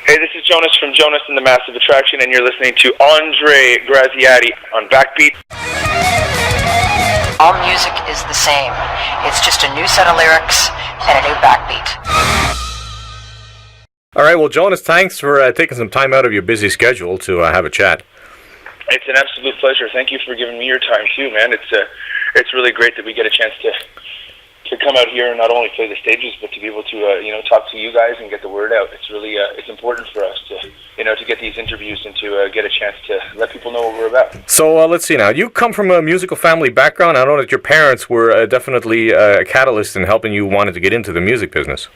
Hey, this is Jonas from Jonas and the Massive Attraction, and you're listening to AndreGraziadei on Backbeat. All music is the same. It's just a new set of lyrics and a new backbeat. All right, well, Jonas, thanks for taking some time out of your busy schedule to have a chat. It's an absolute pleasure. Thank you for giving me your time too, man. It's really great that we get a chance to come out here and not only play the stages, but to be able to talk to you guys and get the word out. It's really it's important for us to to get these interviews and to get a chance to let people know what we're about. So let's see now. You come from a musical family background. I know that your parents were definitely a catalyst in helping you wanted to get into the music business.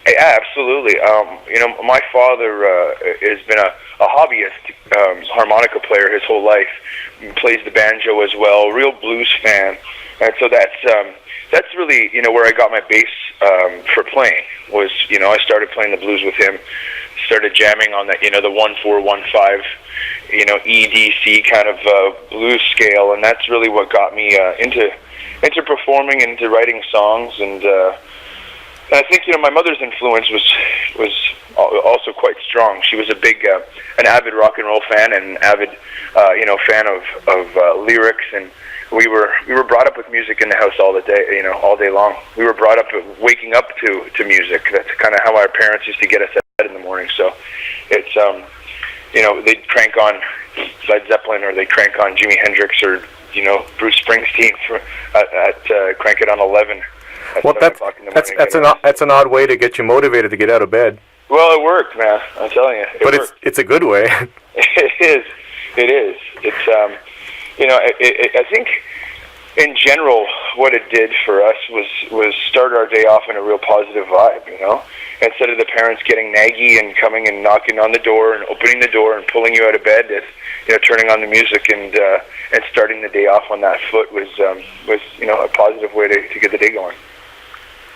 Yeah, absolutely. My father has been a hobbyist harmonica player his whole life. He plays the banjo as well. Real blues fan, and so that's really where I got my bass for playing. Was I started playing the blues with him. Started jamming on the the 1-4-1-5 EDC kind of blues scale, and that's really what got me into performing and into writing songs. And I think my mother's influence was also quite strong. She was a big an avid rock and roll fan and an avid fan of lyrics, and we were brought up with music in the house all day long. We were brought up waking up to music. That's kind of how our parents used to get us out of bed in the morning. So it's they'd crank on Led Zeppelin, or they'd crank on Jimi Hendrix, or Bruce Springsteen at crank it on 11. Well, that's an odd way to get you motivated to get out of bed. Well, it worked, man. I'm telling you. But it's a good way. It is. It's I think in general what it did for us was start our day off in a real positive vibe. Instead of the parents getting naggy and coming and knocking on the door and opening the door and pulling you out of bed, it's turning on the music and starting the day off on that foot was a positive way to get the day going.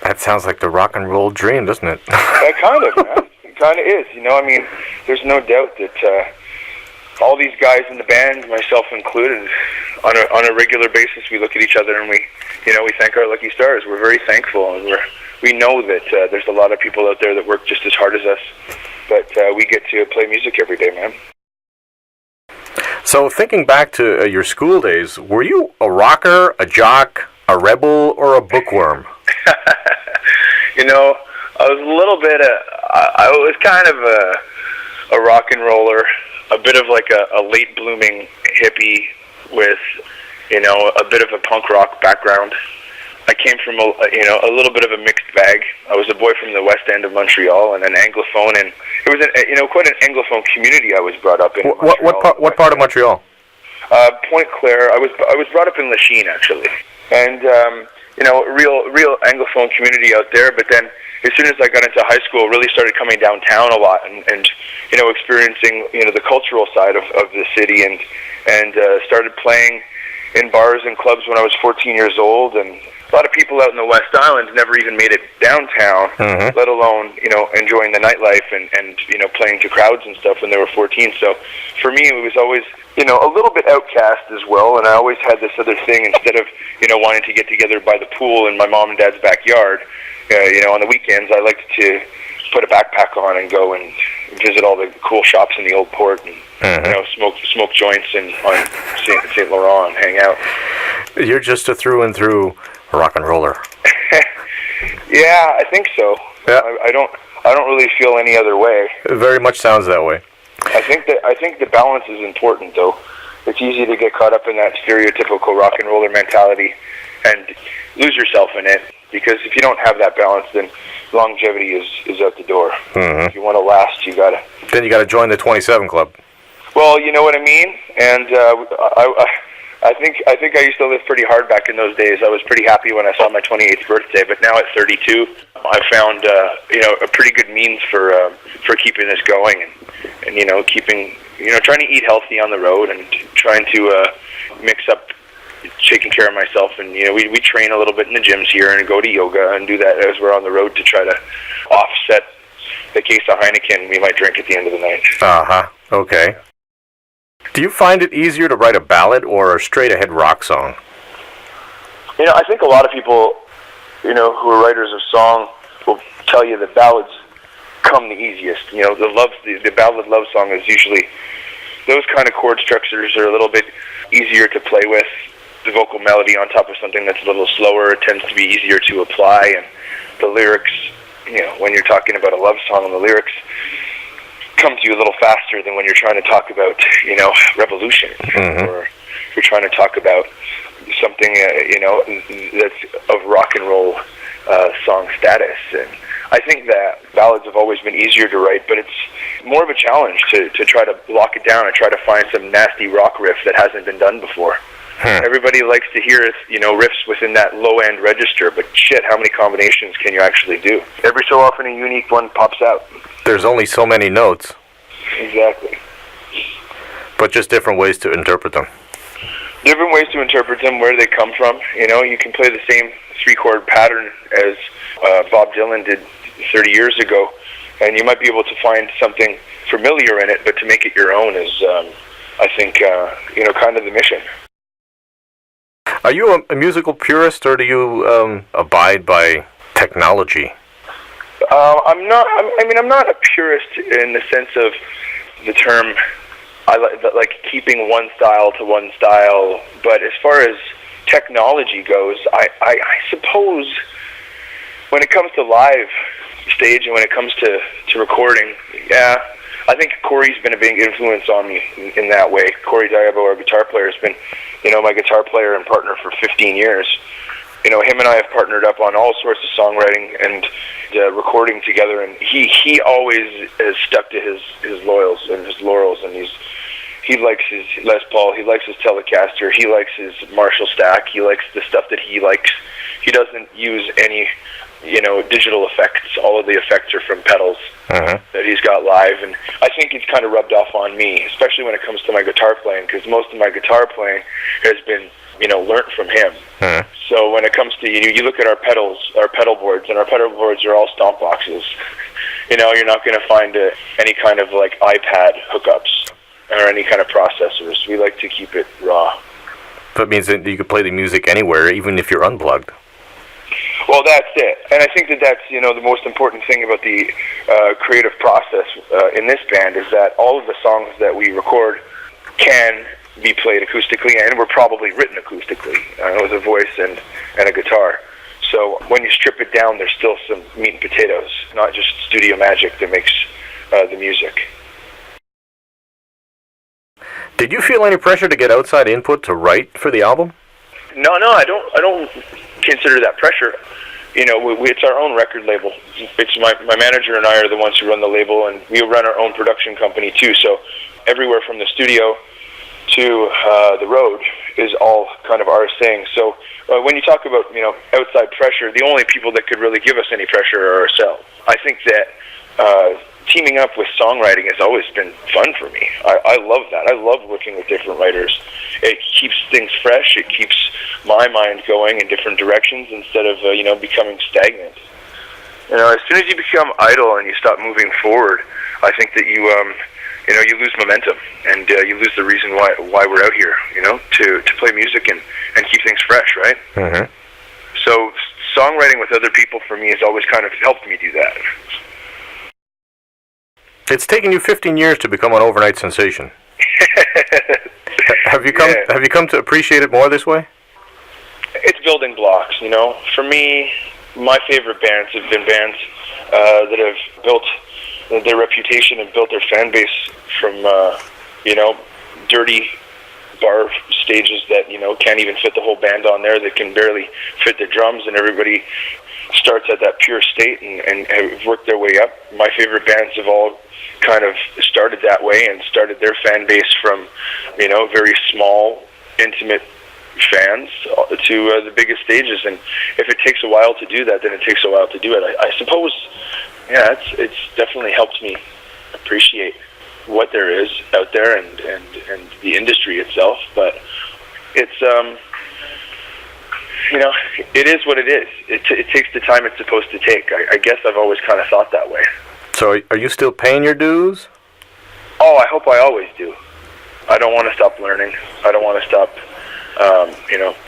That sounds like the rock and roll dream, doesn't it? Kind of, man. It kind of is. There's no doubt that all these guys in the band, myself included, on a regular basis, we look at each other and we thank our lucky stars. We're very thankful, and we know that there's a lot of people out there that work just as hard as us, but we get to play music every day, man. So thinking back to your school days, were you a rocker, a jock, a rebel, or a bookworm? I was a little bit I was kind of a rock and roller, a bit of like a late blooming hippie with a bit of a punk rock background. I came from a little bit of a mixed bag. I was a boy from the west end of Montreal and an Anglophone, and it was quite an Anglophone community I was brought up in. What part of Montreal? Pointe Claire. I was brought up in Lachine, actually, and real Anglophone community out there. But then as soon as I got into high school, really started coming downtown a lot and experiencing the cultural side of the city, and started playing in bars and clubs when I was 14 years old. And a lot of people out in the West Island never even made it downtown, let alone enjoying the nightlife and playing to crowds and stuff when they were 14. So for me, it was always a little bit outcast as well, and I always had this other thing. Instead of wanting to get together by the pool in my mom and dad's backyard, on the weekends, I liked to put a backpack on and go and visit all the cool shops in the old port and smoke joints on St. Laurent and hang out. You're just a through and through rock and roller. Yeah, I think so. Yeah. I don't really feel any other way. It very much sounds that way. I think the balance is important, though. It's easy to get caught up in that stereotypical rock and roller mentality and lose yourself in it, because if you don't have that balance, then longevity is out the door. If you want to last, you gotta join the 27 Club. Well, you know what I mean, and I think I used to live pretty hard back in those days. I was pretty happy when I saw my 28th birthday, but now at 32, I found a pretty good means for keeping this going and keeping trying to eat healthy on the road and trying to mix up taking care of myself. And we train a little bit in the gyms here and go to yoga and do that as we're on the road to try to offset the case of Heineken we might drink at the end of the night. Okay. Do you find it easier to write a ballad or a straight-ahead rock song? I think a lot of people, who are writers of song will tell you that ballads come the easiest. The ballad love song is usually, those kind of chord structures are a little bit easier to play with. The vocal melody on top of something that's a little slower, it tends to be easier to apply, and the lyrics, when you're talking about a love song, and the lyrics come to you a little faster than when you're trying to talk about, revolution, or you're trying to talk about something, that's of rock and roll song status. And I think that ballads have always been easier to write, but it's more of a challenge to try to lock it down and try to find some nasty rock riff that hasn't been done before. Everybody likes to hear, riffs within that low-end register, but shit, how many combinations can you actually do? Every so often a unique one pops out. There's only so many notes. Exactly. But just different ways to interpret them. Different ways to interpret them, where they come from. You can play the same 3-chord pattern as Bob Dylan did 30 years ago, and you might be able to find something familiar in it, but to make it your own is, I think, kind of the mission. Are you a musical purist, or do you abide by technology? I'm not. I'm not a purist in the sense of the term. I like keeping one style to one style, but as far as technology goes, I suppose when it comes to live stage and when it comes to recording, yeah, I think Corey's been a big influence on me in that way. Corey Diabo, our guitar player, has been, my guitar player and partner for 15 years. Him and I have partnered up on all sorts of songwriting and recording together, and he always has stuck to his laurels, and he likes his Les Paul, he likes his Telecaster, he likes his Marshall stack, he likes the stuff that he likes. He doesn't use any digital effects. All of the effects are from pedals that he's got live, and I think it's kind of rubbed off on me, especially when it comes to my guitar playing, because most of my guitar playing has been learnt from him. So when it comes to, you look at our pedals, our pedal boards, and our pedal boards are all stomp boxes. You're not going to find any kind of like iPad hookups or any kind of processors. We like to keep it raw. That means that you could play the music anywhere, even if you're unplugged. Well, that's it. And I think that's, the most important thing about the creative process in this band is that all of the songs that we record can be played acoustically, and were probably written acoustically with a voice and a guitar. So when you strip it down, there's still some meat and potatoes, not just studio magic that makes the music. Did you feel any pressure to get outside input to write for the album? No, I don't consider that pressure. It's our own record label. It's my manager and I are the ones who run the label, and we run our own production company too. So everywhere from the studio to the road is all kind of our thing. So when you talk about outside pressure, the only people that could really give us any pressure are ourselves. I think that teaming up with songwriting has always been fun for me. I love that. I love working with different writers. It keeps things fresh. It keeps my mind going in different directions instead of becoming stagnant. As soon as you become idle and you stop moving forward, I think that you lose momentum, and you lose the reason why we're out here, to play music and keep things fresh, right? Mm-hmm. So songwriting with other people for me has always kind of helped me do that. It's taken you 15 years to become an overnight sensation. Have you come to appreciate it more this way? It's building blocks, For me, my favorite bands have been bands that have built their reputation and built their fan base from, dirty bar stages that, can't even fit the whole band on there, that can barely fit the drums, and everybody starts at that pure state and have worked their way up. My favorite bands have all kind of started that way and started their fan base from, very small, intimate fans to the biggest stages. And if it takes a while to do that, then it takes a while to do it. I suppose, yeah, it's definitely helped me appreciate what there is out there and the industry itself. But it's it is what it is. It takes the time it's supposed to take. I guess I've always kind of thought that way. So are you still paying your dues? Oh, I hope I always do. I don't want to stop learning. I don't want to stop,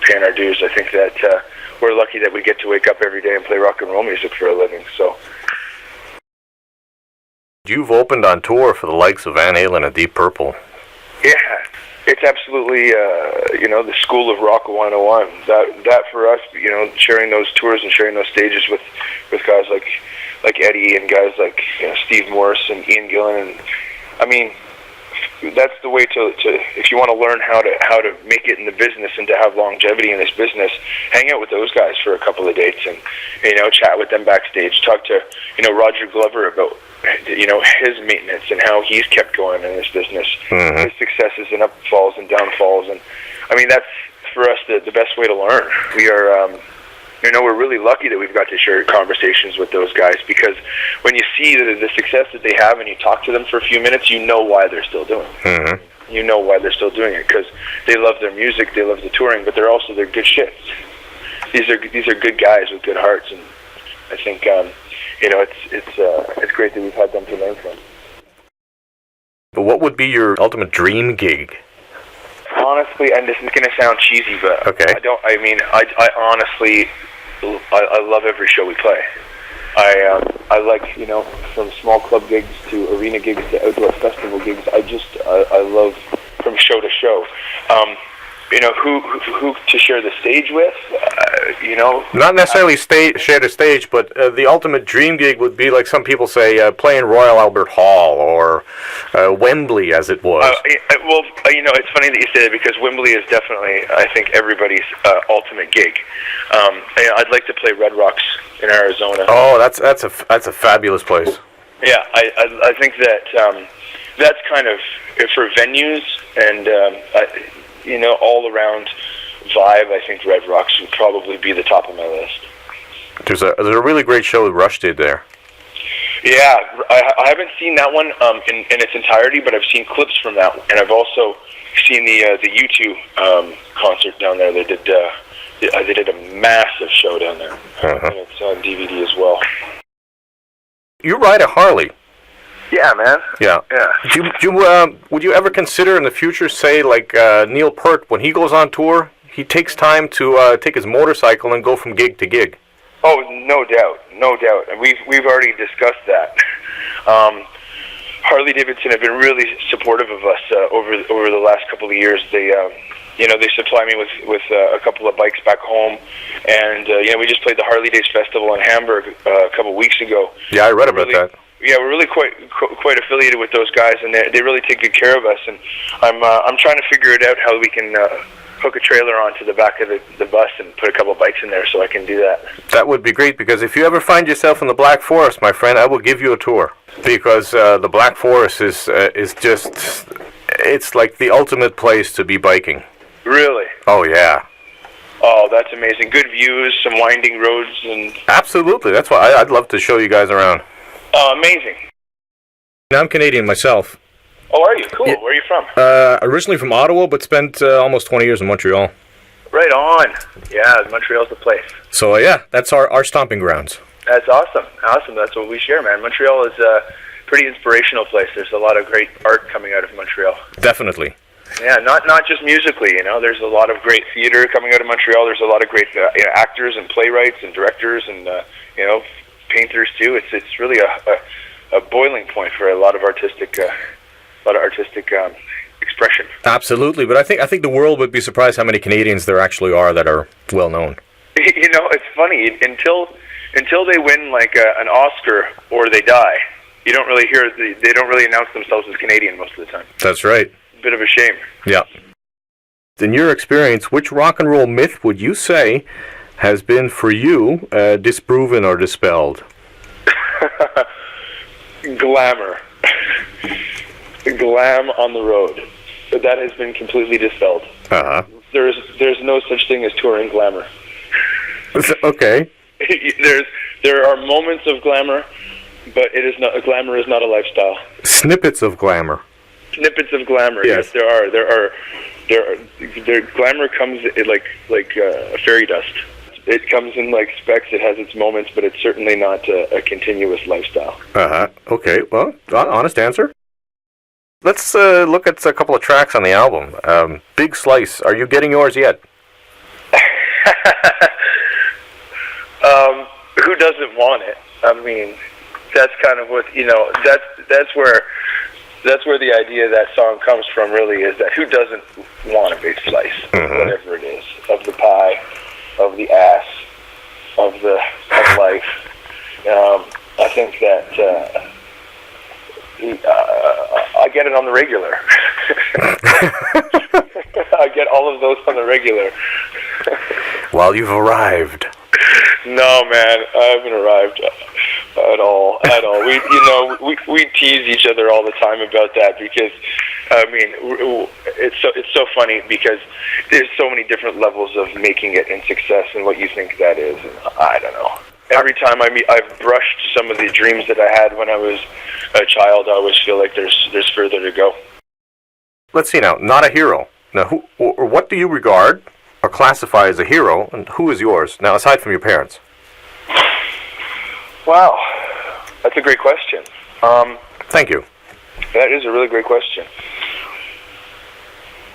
paying our dues. I think that we're lucky that we get to wake up every day and play rock and roll music for a living. So you've opened on tour for the likes of Van Halen and Deep Purple. Yeah, it's absolutely, the school of rock 101. That for us, sharing those tours and sharing those stages with guys like Eddie and guys like Steve Morris and Ian Gillan, and I mean, that's the way to if you want to learn how to make it in the business and to have longevity in this business, hang out with those guys for a couple of dates and chat with them backstage. Talk to Roger Glover about his maintenance and how he's kept going in this business, his successes and upfalls and downfalls, and I mean that's for us the best way to learn. We are. We're really lucky that we've got to share conversations with those guys, because when you see the success that they have and you talk to them for a few minutes, you know why they're still doing it. Mm-hmm. You know why they're still doing it, because they love their music, they love the touring, but they're good shits. These are good guys with good hearts, and I think it's great that we've had them to learn from. But what would be your ultimate dream gig? Honestly, and this is going to sound cheesy, but okay. I honestly, I love every show we play. I like, from small club gigs to arena gigs to outdoor festival gigs. I love from show to show. Who to share the stage with, Not necessarily share the stage, but the ultimate dream gig would be, like some people say, playing Royal Albert Hall or Wembley, as it was. It's funny that you say that, because Wembley is definitely, I think, everybody's ultimate gig. I'd like to play Red Rocks in Arizona. Oh, that's a fabulous place. Yeah, I think that that's kind of for venues and all around vibe. I think Red Rocks would probably be the top of my list. There's a really great show that Rush did there. Yeah, I haven't seen that one in its entirety, but I've seen clips from that one, and I've also seen the U2 concert down there. They did a massive show down there, and it's on DVD as well. You ride a Harley. Yeah, man. Yeah. Would you ever consider in the future, say, like Neil Peart, when he goes on tour, he takes time to take his motorcycle and go from gig to gig? Oh, no doubt. And we've already discussed that. Harley Davidson have been really supportive of us over the last couple of years. They they supply me with a couple of bikes back home, and we just played the Harley Days Festival in Hamburg a couple of weeks ago. Yeah, I read about that. Yeah, we're really quite affiliated with those guys, and they really take good care of us. And I'm trying to figure it out how we can hook a trailer onto the back of the bus and put a couple of bikes in there, so I can do that. That would be great, because if you ever find yourself in the Black Forest, my friend, I will give you a tour, because the Black Forest is just, it's like the ultimate place to be biking. Really? Oh yeah. Oh, that's amazing. Good views, some winding roads, and absolutely. That's why I'd love to show you guys around. Oh, amazing. Now, I'm Canadian myself. Oh, are you? Cool. Yeah. Where are you from? Originally from Ottawa, but spent almost 20 years in Montreal. Right on. Yeah, Montreal's the place. So, that's our stomping grounds. That's awesome. Awesome. That's what we share, man. Montreal is a pretty inspirational place. There's a lot of great art coming out of Montreal. Definitely. Yeah, not just musically, There's a lot of great theater coming out of Montreal. There's a lot of great actors and playwrights and directors and, painters, too. It's really a boiling point for a lot of artistic expression. Absolutely, but I think the world would be surprised how many Canadians there actually are that are well known. It's funny, until they win like an Oscar or they die, you don't really hear they don't really announce themselves as Canadian most of the time. That's right. Bit of a shame. Yeah. In your experience, which rock and roll myth would you say has been for you disproven or dispelled? Glamour. Glam on the road. But that has been completely dispelled. Uh-huh. There's no such thing as touring glamour. Okay. There are moments of glamour, but glamour is not a lifestyle. Snippets of glamour. Snippets of glamour. Yes, there are. Glamour comes like fairy dust. It comes in like specks. It has its moments, but it's certainly not a continuous lifestyle. Uh-huh. Okay. Well, honest answer. Let's look at a couple of tracks on the album. Big Slice. Are you getting yours yet? Who doesn't want it? I mean, that's kind of what, that's where the idea of that song comes from, really, is that who doesn't want a big slice, whatever it is, of the pie, of the ass, of life. I think that I get it on the regular. I get all of those on the regular. Well, you've arrived. No, man, I haven't arrived at all. We tease each other all the time about that because, I mean, it's so funny because there's so many different levels of making it and success and what you think that is. And I don't know. Every time I've brushed some of the dreams that I had when I was a child. I always feel like there's further to go. Let's see now. Not a hero. Now, who or what do you regard or classify as a hero, and who is yours? Now, aside from your parents. Wow, that's a great question. Thank you. That is a really great question.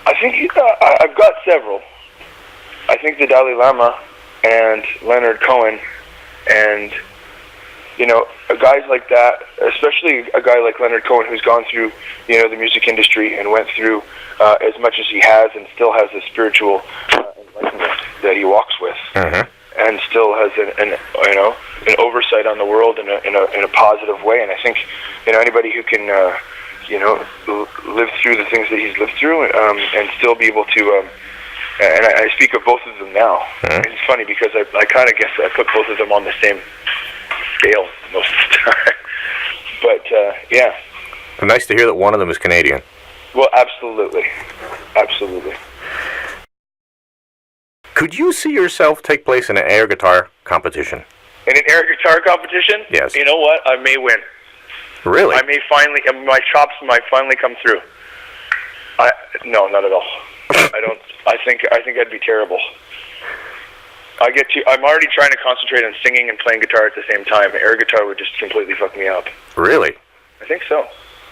I think I've got several. I think the Dalai Lama and Leonard Cohen and, guys like that, especially a guy like Leonard Cohen who's gone through, the music industry and went through as much as he has and still has a spiritual enlightenment that he walks with. And still has an oversight on the world in a positive way. And I think anybody who can live through the things that he's lived through and still be able to and I speak of both of them now. It's funny because I kind of guess I put both of them on the same scale most of the time. But yeah. Nice to hear that one of them is Canadian. Well, absolutely. Could you see yourself take place in an air guitar competition? In an air guitar competition? Yes. You know what? I may win. Really? I may finally, my chops might finally come through. No, not at all. I think I'd be terrible. I'm already trying to concentrate on singing and playing guitar at the same time. Air guitar would just completely fuck me up. Really? I think so.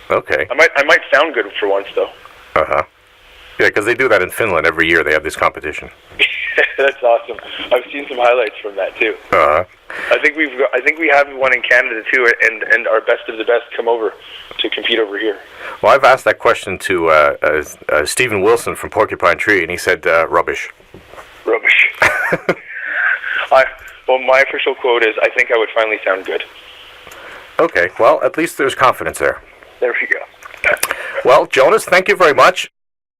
Okay. I might sound good for once, though. Yeah, because they do that in Finland every year. They have this competition. That's awesome. I've seen some highlights from that too. I think we have one in Canada too, and our best of the best come over to compete over here. Well, I've asked that question to Stephen Wilson from Porcupine Tree, and he said rubbish. Rubbish. Well, my official quote is, I think I would finally sound good. Okay. Well, at least there's confidence there. There we go. Well, Jonas, thank you very much.